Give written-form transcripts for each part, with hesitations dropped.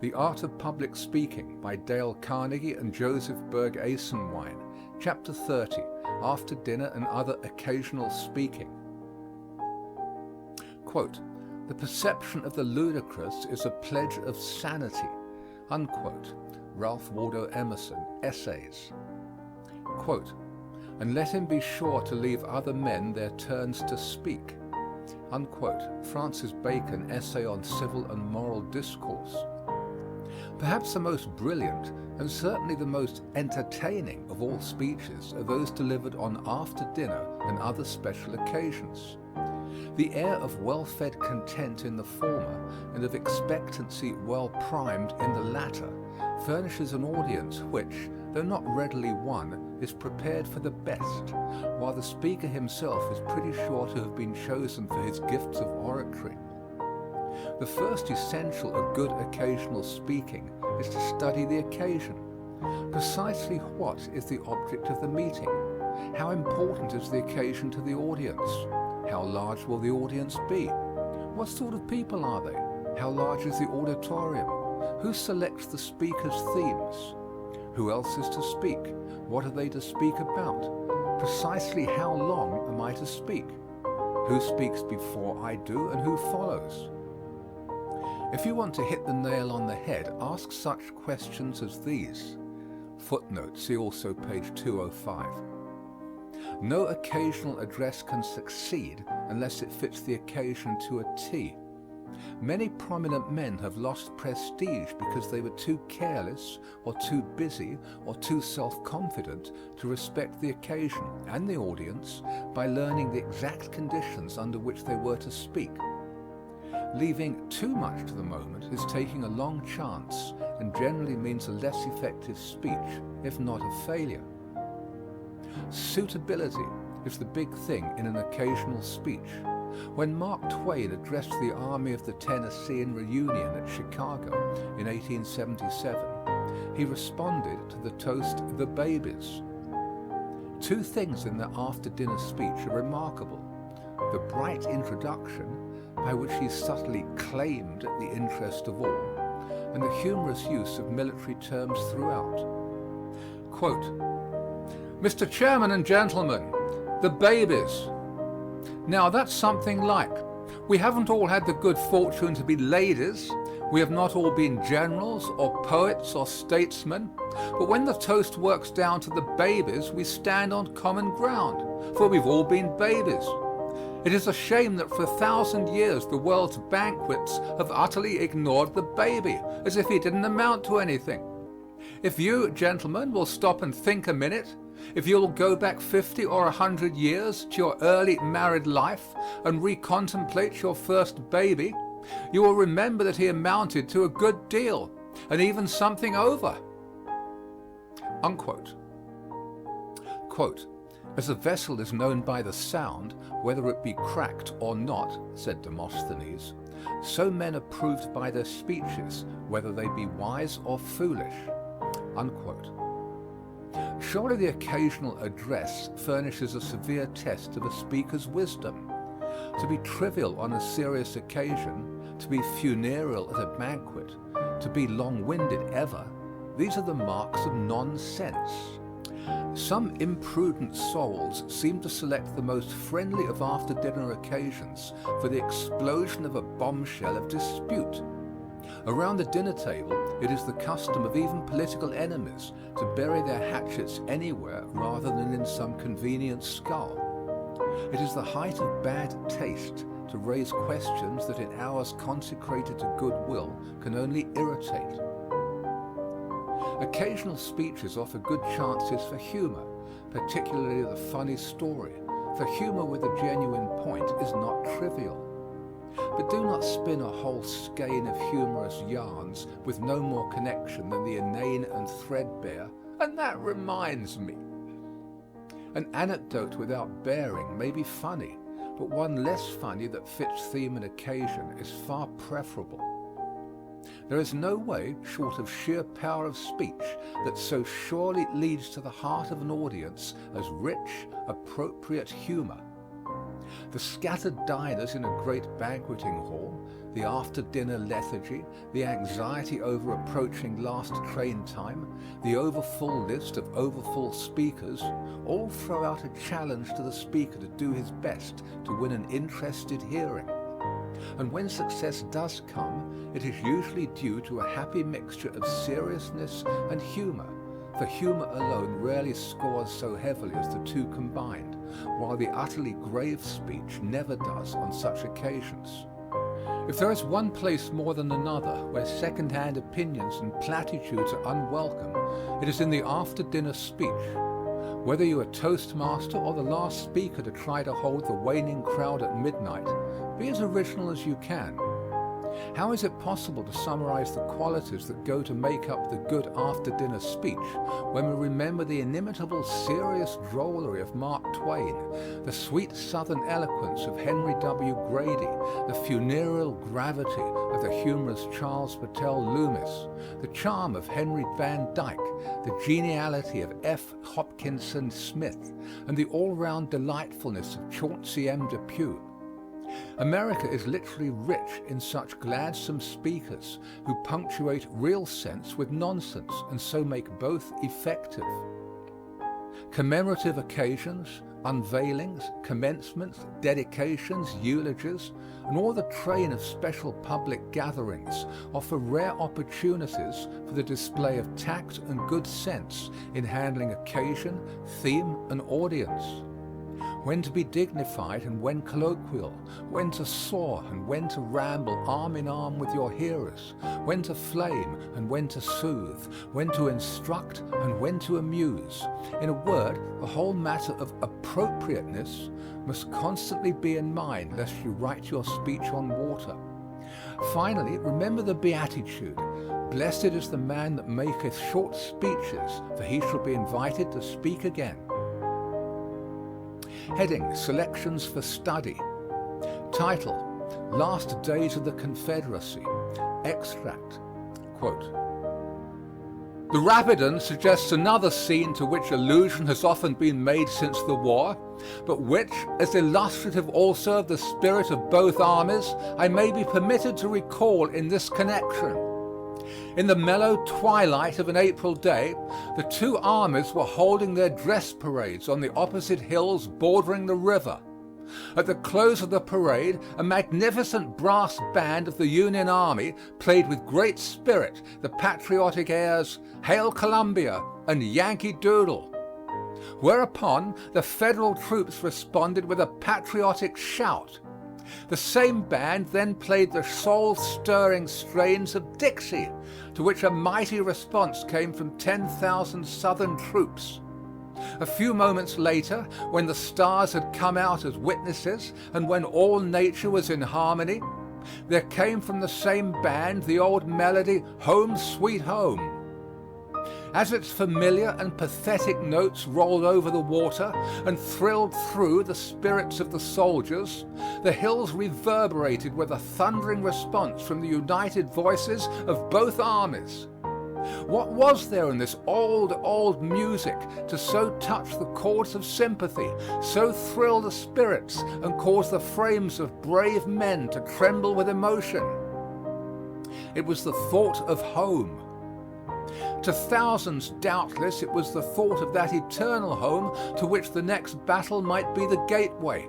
The Art of Public Speaking by Dale Carnegie and Joseph Berg Eisenwine. Chapter 30, After Dinner and Other Occasional Speaking. Quote, "The perception of the ludicrous is a pledge of sanity." Unquote. Ralph Waldo Emerson, Essays. Quote, "And let him be sure to leave other men their turns to speak." Unquote. Francis Bacon, Essay on Civil and Moral Discourse. Perhaps the most brilliant and certainly the most entertaining of all speeches are those delivered on after dinner and other special occasions. The air of well-fed content in the former and of expectancy well-primed in the latter furnishes an audience which, though not readily won, is prepared for the best, while the speaker himself is pretty sure to have been chosen for his gifts of oratory. The first essential of good occasional speaking is to study the occasion. Precisely what is the object of the meeting? How important is the occasion to the audience? How large will the audience be? What sort of people are they? How large is the auditorium? Who selects the speaker's themes? Who else is to speak? What are they to speak about? Precisely how long am I to speak? Who speaks before I do and who follows? If you want to hit the nail on the head, ask such questions as these. Footnote, see also page 205. No occasional address can succeed unless it fits the occasion to a T. Many prominent men have lost prestige because they were too careless or too busy or too self-confident to respect the occasion and the audience by learning the exact conditions under which they were to speak. Leaving too much to the moment is taking a long chance and generally means a less effective speech, if not a failure. Suitability is the big thing in an occasional speech. When Mark Twain addressed the Army of the Tennessee in reunion at Chicago in 1877, he responded to the toast, "The Babies." Two things in the after-dinner speech are remarkable: the bright introduction, by which he subtly claimed the interest of all, and the humorous use of military terms throughout. Quote, "Mr. Chairman and gentlemen, the babies. Now that's something like. We haven't all had the good fortune to be ladies. We have not all been generals or poets or statesmen. But when the toast works down to the babies, we stand on common ground, for we've all been babies. It is a shame that for 1,000 years the world's banquets have utterly ignored the baby, as if he didn't amount to anything. If you, gentlemen, will stop and think a minute, if you'll go back 50 or 100 years to your early married life and recontemplate your first baby, you will remember that he amounted to a good deal, and even something over." Unquote. Quote, "As a vessel is known by the sound, whether it be cracked or not," said Demosthenes, "so men are proved by their speeches, whether they be wise or foolish." Unquote. Surely the occasional address furnishes a severe test of a speaker's wisdom. To be trivial on a serious occasion, to be funereal at a banquet, to be long-winded ever, these are the marks of nonsense. Some imprudent souls seem to select the most friendly of after-dinner occasions for the explosion of a bombshell of dispute. Around the dinner table, it is the custom of even political enemies to bury their hatchets anywhere rather than in some convenient skull. It is the height of bad taste to raise questions that in hours consecrated to goodwill can only irritate. Occasional speeches offer good chances for humor, particularly the funny story, for humor with a genuine point is not trivial. But do not spin a whole skein of humorous yarns with no more connection than the inane and threadbare, "And that reminds me." An anecdote without bearing may be funny, but one less funny that fits theme and occasion is far preferable. There is no way, short of sheer power of speech, that so surely leads to the heart of an audience as rich, appropriate humor. The scattered diners in a great banqueting hall, the after-dinner lethargy, the anxiety over approaching last train time, the overfull list of overfull speakers, all throw out a challenge to the speaker to do his best to win an interested hearing. And when success does come, it is usually due to a happy mixture of seriousness and humor, for humor alone rarely scores so heavily as the two combined, while the utterly grave speech never does on such occasions. If there is one place more than another where second-hand opinions and platitudes are unwelcome, it is in the after-dinner speech. Whether you are Toastmaster or the last speaker to try to hold the waning crowd at midnight, be as original as you can. How is it possible to summarize the qualities that go to make up the good after-dinner speech when we remember the inimitable serious drollery of Mark Twain, the sweet southern eloquence of Henry W. Grady, the funereal gravity of the humorous Charles Patel Loomis, the charm of Henry Van Dyke, the geniality of F. Hopkinson Smith, and the all-round delightfulness of Chauncey M. Depew? America is literally rich in such gladsome speakers who punctuate real sense with nonsense and so make both effective. Commemorative occasions, unveilings, commencements, dedications, eulogies, and all the train of special public gatherings offer rare opportunities for the display of tact and good sense in handling occasion, theme, and audience. When to be dignified and when colloquial, when to soar and when to ramble arm in arm with your hearers, when to flame and when to soothe, when to instruct and when to amuse. In a word, the whole matter of appropriateness must constantly be in mind lest you write your speech on water. Finally, remember the Beatitude. Blessed is the man that maketh short speeches, for he shall be invited to speak again. Heading: Selections for Study. Title: Last Days of the Confederacy. Extract. Quote: The Rapidan suggests another scene to which allusion has often been made since the war, but which, as illustrative also of the spirit of both armies, I may be permitted to recall in this connection. In the mellow twilight of an April day, the two armies were holding their dress parades on the opposite hills bordering the river. At the close of the parade, a magnificent brass band of the Union Army played with great spirit the patriotic airs "Hail Columbia" and "Yankee Doodle." Whereupon the Federal troops responded with a patriotic shout. The same band then played the soul-stirring strains of Dixie, to which a mighty response came from 10,000 Southern troops. A few moments later, when the stars had come out as witnesses and when all nature was in harmony, there came from the same band the old melody "Home, Sweet Home." As its familiar and pathetic notes rolled over the water and thrilled through the spirits of the soldiers, the hills reverberated with a thundering response from the united voices of both armies. What was there in this old music to so touch the chords of sympathy, so thrill the spirits and cause the frames of brave men to tremble with emotion? It was the thought of home. To thousands, doubtless, it was the thought of that eternal home to which the next battle might be the gateway.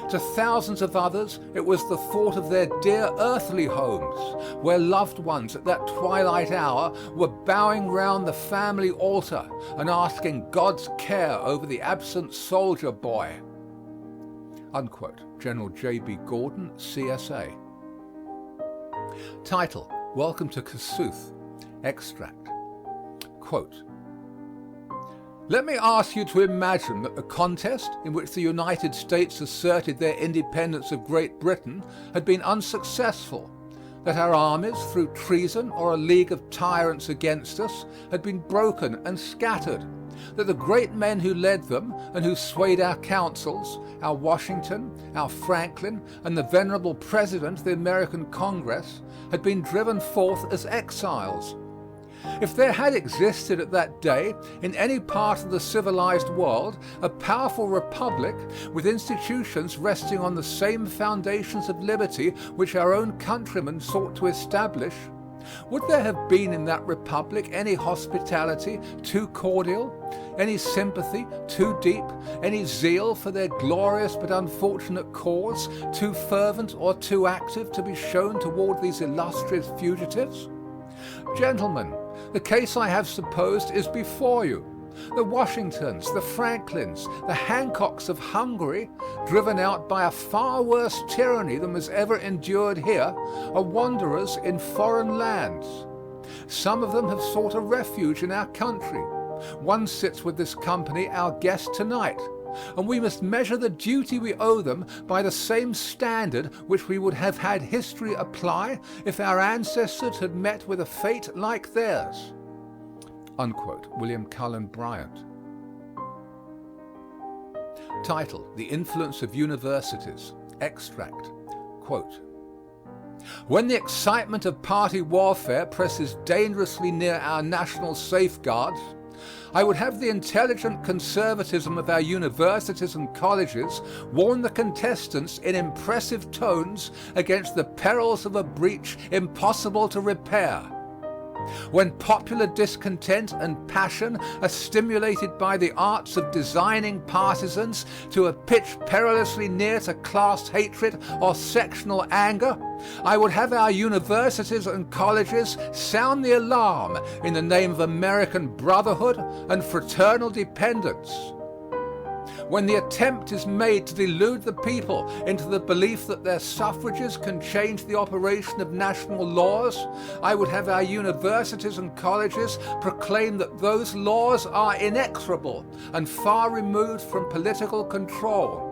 To thousands of others, it was the thought of their dear earthly homes, where loved ones at that twilight hour were bowing round the family altar and asking God's care over the absent soldier boy. Unquote. General J.B. Gordon, CSA. Title: Welcome to Kossuth. Extract. Quote: Let me ask you to imagine that the contest in which the United States asserted their independence of Great Britain had been unsuccessful, that our armies, through treason or a league of tyrants against us, had been broken and scattered, that the great men who led them and who swayed our councils, our Washington, our Franklin, and the venerable President of the American Congress, had been driven forth as exiles. If there had existed at that day, in any part of the civilized world, a powerful republic with institutions resting on the same foundations of liberty which our own countrymen sought to establish, would there have been in that republic any hospitality too cordial, any sympathy too deep, any zeal for their glorious but unfortunate cause too fervent or too active to be shown toward these illustrious fugitives? Gentlemen, the case I have supposed is before you. The Washingtons, the Franklins, the Hancocks of Hungary, driven out by a far worse tyranny than was ever endured here, are wanderers in foreign lands. Some of them have sought a refuge in our country. One sits with this company, our guest tonight, and we must measure the duty we owe them by the same standard which we would have had history apply if our ancestors had met with a fate like theirs. Unquote. William Cullen Bryant. Title: The Influence of Universities. Extract. Quote: When the excitement of party warfare presses dangerously near our national safeguards, I would have the intelligent conservatism of our universities and colleges warn the contestants in impressive tones against the perils of a breach impossible to repair. When popular discontent and passion are stimulated by the arts of designing partisans to a pitch perilously near to class hatred or sectional anger, I would have our universities and colleges sound the alarm in the name of American brotherhood and fraternal dependence. When the attempt is made to delude the people into the belief that their suffrages can change the operation of national laws, I would have our universities and colleges proclaim that those laws are inexorable and far removed from political control.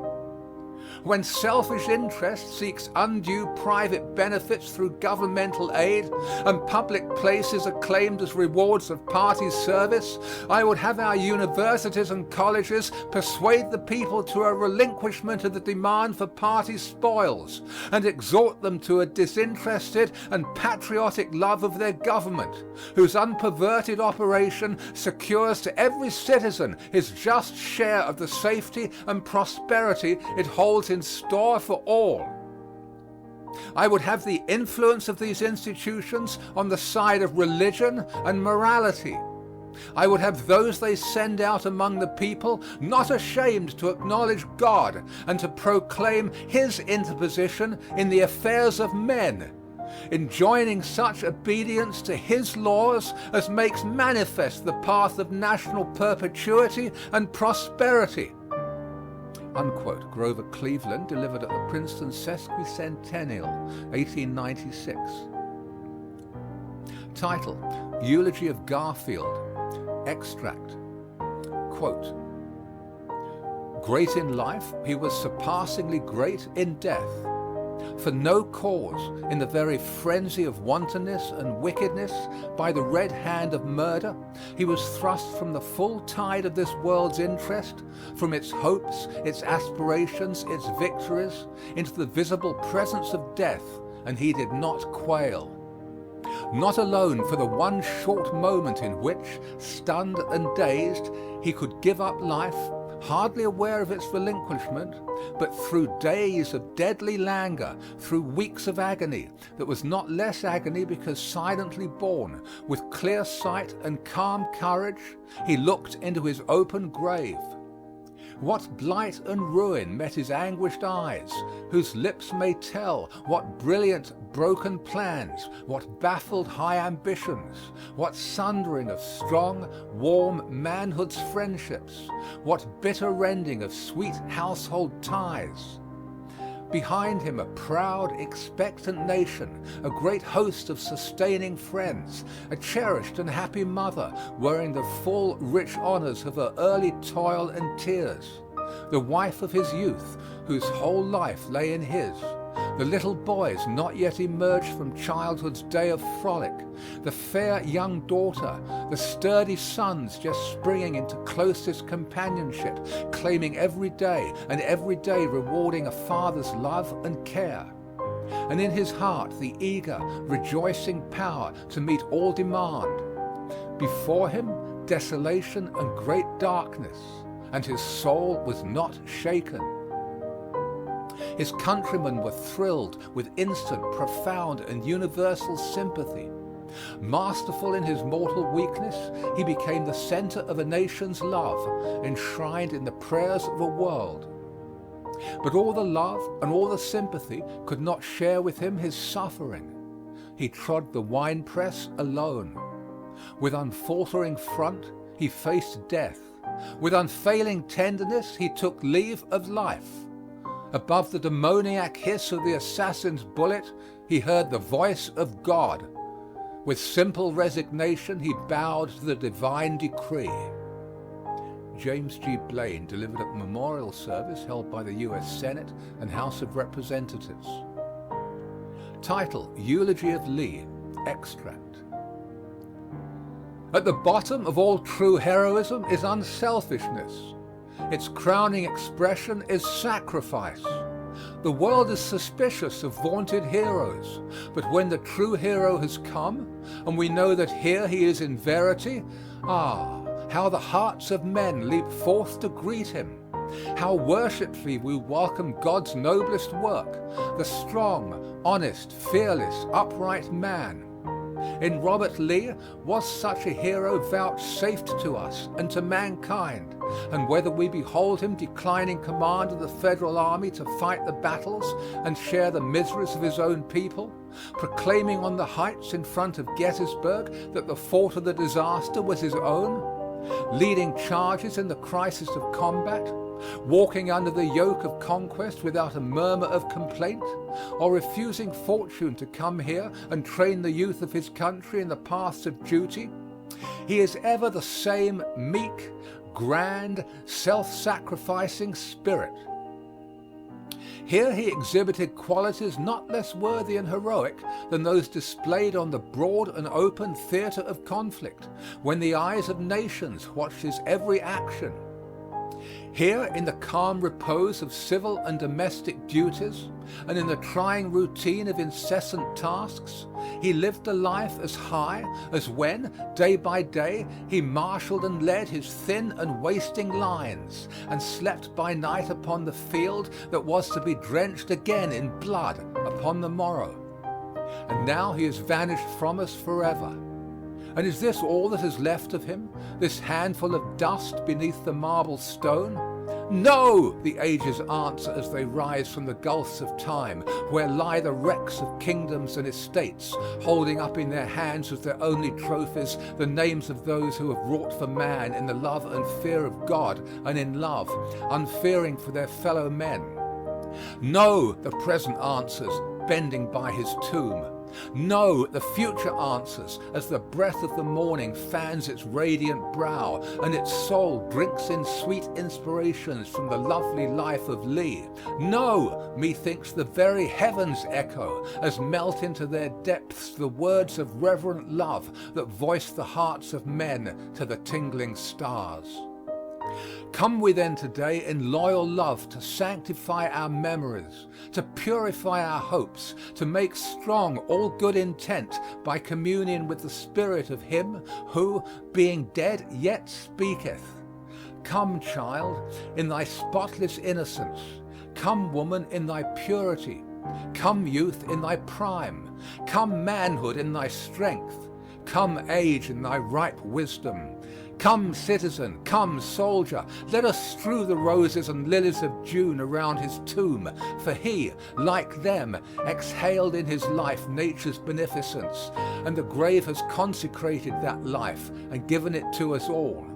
When selfish interest seeks undue private benefits through governmental aid and public places are claimed as rewards of party service, I would have our universities and colleges persuade the people to a relinquishment of the demand for party spoils and exhort them to a disinterested and patriotic love of their government, whose unperverted operation secures to every citizen his just share of the safety and prosperity it holds in store for all. I would have the influence of these institutions on the side of religion and morality. I would have those they send out among the people not ashamed to acknowledge God and to proclaim His interposition in the affairs of men, enjoining such obedience to His laws as makes manifest the path of national perpetuity and prosperity. Unquote. Grover Cleveland, delivered at the Princeton Sesquicentennial, 1896. Title: Eulogy of Garfield. Extract. Quote: Great in life, he was surpassingly great in death. For no cause, in the very frenzy of wantonness and wickedness, by the red hand of murder, he was thrust from the full tide of this world's interest, from its hopes, its aspirations, its victories, into the visible presence of death, and he did not quail. Not alone for the one short moment in which, stunned and dazed, he could give up life, hardly aware of its relinquishment, but through days of deadly languor, through weeks of agony that was not less agony because silently borne, with clear sight and calm courage, he looked into his open grave. What blight and ruin met his anguished eyes, whose lips may tell what brilliant broken plans, what baffled high ambitions, what sundering of strong, warm manhood's friendships, what bitter rending of sweet household ties. Behind him a proud, expectant nation, a great host of sustaining friends, a cherished and happy mother wearing the full, rich honors of her early toil and tears, the wife of his youth, whose whole life lay in his, the little boys not yet emerged from childhood's day of frolic, the fair young daughter, the sturdy sons just springing into closest companionship, claiming every day and every day rewarding a father's love and care. And in his heart the eager, rejoicing power to meet all demand. Before him desolation and great darkness, and his soul was not shaken. His countrymen were thrilled with instant, profound, and universal sympathy. Masterful in his mortal weakness, he became the center of a nation's love, enshrined in the prayers of a world. But all the love and all the sympathy could not share with him his suffering. He trod the winepress alone. With unfaltering front, he faced death. With unfailing tenderness, he took leave of life. Above the demoniac hiss of the assassin's bullet, he heard the voice of God. With simple resignation, he bowed to the divine decree. James G. Blaine delivered a memorial service held by the U.S. Senate and House of Representatives. Title: Eulogy of Lee. Extract. At the bottom of all true heroism is unselfishness. Its crowning expression is sacrifice. The world is suspicious of vaunted heroes, but when the true hero has come, and we know that here he is in verity, how the hearts of men leap forth to greet him. How worshipfully we welcome God's noblest work, the strong, honest, fearless, upright man. In Robert Lee was such a hero vouchsafed to us and to mankind, and whether we behold him declining command of the Federal Army to fight the battles and share the miseries of his own people, proclaiming on the heights in front of Gettysburg that the fault of the disaster was his own, leading charges in the crisis of combat, walking under the yoke of conquest without a murmur of complaint, or refusing fortune to come here and train the youth of his country in the paths of duty, he is ever the same meek, grand, self-sacrificing spirit. Here he exhibited qualities not less worthy and heroic than those displayed on the broad and open theater of conflict, when the eyes of nations watched his every action. Here, in the calm repose of civil and domestic duties, and in the trying routine of incessant tasks, he lived a life as high as when, day by day, he marshaled and led his thin and wasting lines, and slept by night upon the field that was to be drenched again in blood upon the morrow. And now he has vanished from us forever. And is this all that is left of him, this handful of dust beneath the marble stone? No, the ages answer as they rise from the gulfs of time, where lie the wrecks of kingdoms and estates, holding up in their hands as their only trophies the names of those who have wrought for man in the love and fear of God, and in love, unfearing for their fellow men. No, the present answers, bending by his tomb. No, the future answers as the breath of the morning fans its radiant brow, and its soul drinks in sweet inspirations from the lovely life of Lee. No, methinks the very heavens echo as melt into their depths the words of reverent love that voice the hearts of men to the tingling stars. Come we then today in loyal love to sanctify our memories, to purify our hopes, to make strong all good intent by communion with the spirit of him who, being dead, yet speaketh. Come, child, in thy spotless innocence. Come, woman, in thy purity. Come, youth, in thy prime. Come, manhood, in thy strength. Come, age, in thy ripe wisdom. Come, citizen, come, soldier, let us strew the roses and lilies of June around his tomb, for he, like them, exhaled in his life nature's beneficence, and the grave has consecrated that life and given it to us all.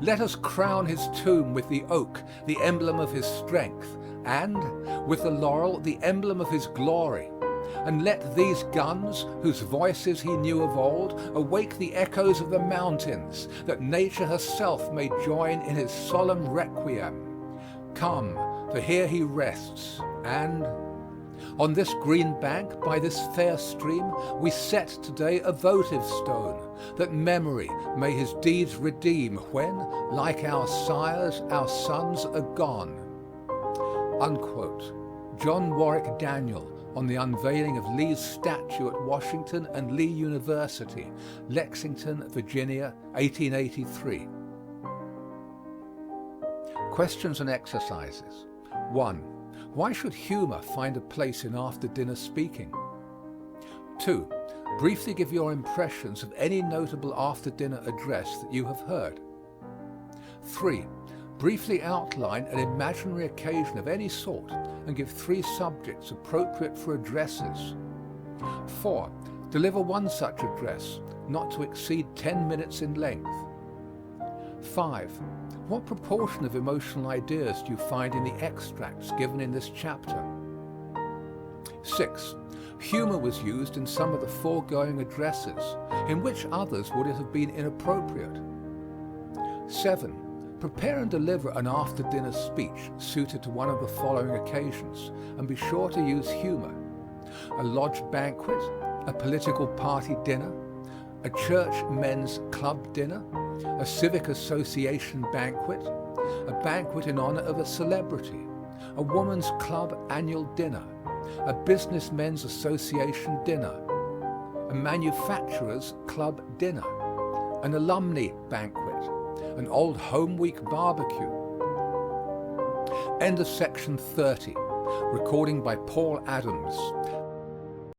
Let us crown his tomb with the oak, the emblem of his strength, and, with the laurel, the emblem of his glory. And let these guns, whose voices he knew of old, awake the echoes of the mountains, that nature herself may join in his solemn requiem. Come, for here he rests, and on this green bank, by this fair stream, we set today a votive stone, that memory may his deeds redeem when, like our sires, our sons are gone. Unquote. John Warwick Daniel, on the unveiling of Lee's statue at Washington and Lee University, Lexington, Virginia, 1883. Questions and exercises. 1. Why should humor find a place in after-dinner speaking? 2. Briefly give your impressions of any notable after-dinner address that you have heard. 3. Briefly outline an imaginary occasion of any sort and give 3 subjects appropriate for addresses. 4. Deliver one such address, not to exceed 10 minutes in length. 5. What proportion of emotional ideas do you find in the extracts given in this chapter? 6. Humor was used in some of the foregoing addresses. In which others would it have been inappropriate? 7. Prepare and deliver an after-dinner speech suited to one of the following occasions, and be sure to use humor: a lodge banquet, a political party dinner, a church men's club dinner, a civic association banquet, a banquet in honor of a celebrity, a woman's club annual dinner, a businessmen's association dinner, a manufacturer's club dinner, an alumni banquet, an old home week barbecue. End of section 30. Recording by Paul Adams.